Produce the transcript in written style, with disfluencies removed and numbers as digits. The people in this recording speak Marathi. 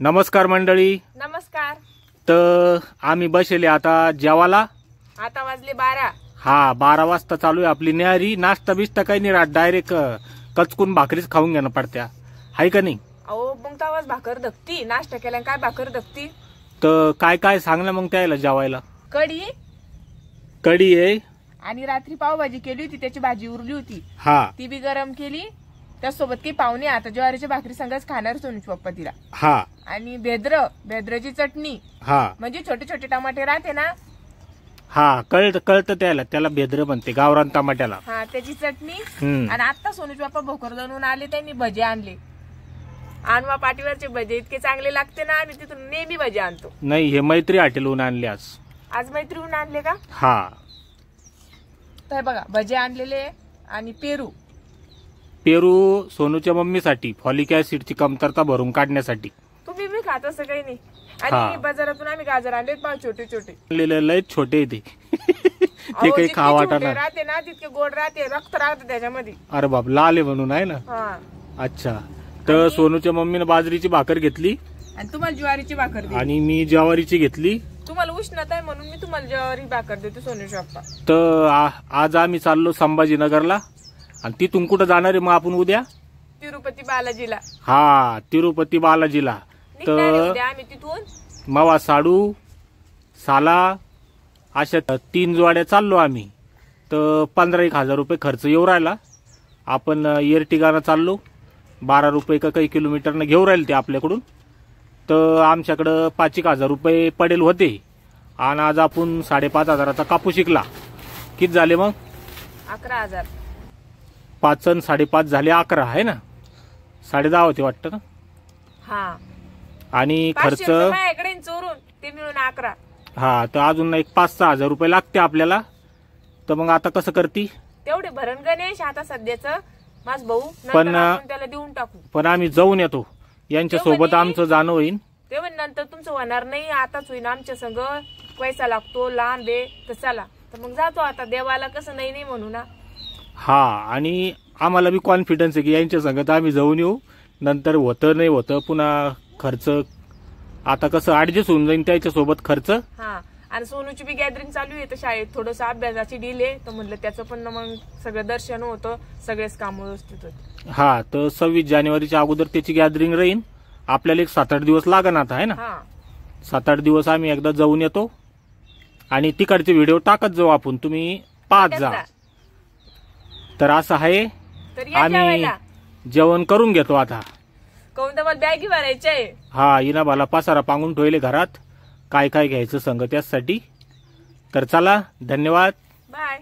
नमस्कार मंडळी. नमस्कार. तर आम्ही बसले आता जेवायला. आता वाजले 12. हा 12 वाजता चालू आहे आपली न्यारी. नाश्ता बिस्ता काही नाही राहत, डायरेक्ट कचकून भाकरीच खाऊन घेणं पडत्या, हाय का नाही? अहो मग तावाच भाकर दगती, नाश्ता केला काय भाकर दगती. तर काय काय सांग ना मग त्याला जेवायला. कढी आहे आणि रात्री पावभाजी केली होती, त्याची भाजी उरली होती, हा ती बी गरम केली. त्यासोबत काही पाहुणे आता ज्वारीच्या भाकरी संगच खाणार सोनूचे पप्पा तिला. हा आणि भेद्रची चटणी, हा म्हणजे छोटे छोटे टमाटे राहते ना, हा कळतं त्याला भेद्र म्हणते गावरान टमाट्याला. हा त्याची चटणी. आणि आता सोनूचे पप्पा भोकर जाऊन आले, त्यांनी भजे आणले. आणवा पाटीवरचे भजे इतके चांगले लागते ना, आम्ही तिथून नेहमी भजे आणतो. नाही, हे मैत्री हॉटेलहून आणले आज मैत्रीहून आणले का? हा. तर बघा भजे आणलेले. आणि पेरू सोनूच्या मम्मीसाठी फॉलिक ऍसिडची कमतरता भरून काढण्यासाठी. तुम्ही बी खात असं काही नाही. आणि बाजारातून आम्ही गाजर आणले छोटे छोटे, लय छोटे ते ते काही खावाटा राहते ना, तितके गोड राहते, रक्त राहते त्याच्यामध्ये. अरे बाप, लाल आहे म्हणून आहे ना. अच्छा. तर सोनूच्या मम्मीने बाजरीची भाकर घेतली आणि तुम्हाला ज्वारीची भाकर दिली. आणि मी ज्वारीची घेतली. तुम्हाला उष्णता आहे म्हणून मी तुम्हाला ज्वारी भाकर देतो सोनूच्या पप्पा. तर आज आम्ही चाललो संभाजीनगरला. आणि तिथून कुठं जाणार आहे मग आपण उद्या? तिरुपती बालाजीला. हा, तिरुपती बालाजीला. तर आम्ही तिथून मावा साडू साला अशा 3 जोड्या चाललो आम्ही. तर 15,000 रुपये खर्च येऊ राहिला. आपण एर्टिगानं चाललो, 12 रुपये का काही किलोमीटरनं घेऊ राहील ते आपल्याकडून. तर आमच्याकडं 5,000 रुपये पडेल होते. आणि आज आपण 5,500चा कापूस शिकला. किती झाले मग? 11,000. 5 आणि 5.5 झाले 11, आहे ना? 10.5 होते वाटतं ना. हा. आणि खर्च माझ्याकडे चोरून ते मिळून 11. हा, तर अजून एक 5-6 हजार रुपये लागते आपल्याला. तर मग आता कसं करती? तेवढे भरण गणेश आता सध्याच माझ भाऊ, पण त्याला देऊन टाकू. पण आम्ही जाऊन येतो, यांच्या सोबत आमचं जाणं होईल. ते म्हणजे नंतर तुमचं होणार नाही, आताच होईल. आमच्या संग पैसा लागतो, लांब आहे, तर चला. तर मग जातो आता, देवाला कसं नाही म्हणू ना. हा, आणि आम्हाला बी कॉन्फिडन्स आहे की यांच्या संगत आम्ही जाऊन येऊ. नंतर होतं नाही होतं पुन्हा खर्च आता कसं ऍडजस्ट होऊन जाईल त्याच्या सोबत खर्च. हा. आणि सोनूची बी गॅदरिंग चालू आहे, तर शाळेत थोडस अभ्यासाची डील आहे, तर म्हणलं त्याचं पण मग सगळं दर्शन होतं, सगळेच काम व्यवस्थित होते. हा, तर 26 जानेवारीच्या अगोदर त्याची गॅदरिंग राहील. आपल्याला एक 7-8 दिवस लागण आता, आहे ना? 7-8 दिवस आम्ही एकदा जाऊन येतो आणि तिकडचे व्हिडिओ टाकत जाऊ आपण, तुम्ही पाहत जा. तर असं आहे. आम्ही जेवण करून घेतो आता. कोण तर मला बॅगी भरायची आहे. हा, इना भाला पसारा पांगून ठेवले घरात, काय काय घ्यायचं संग त्यासाठी. तर चला, धन्यवाद, बाय.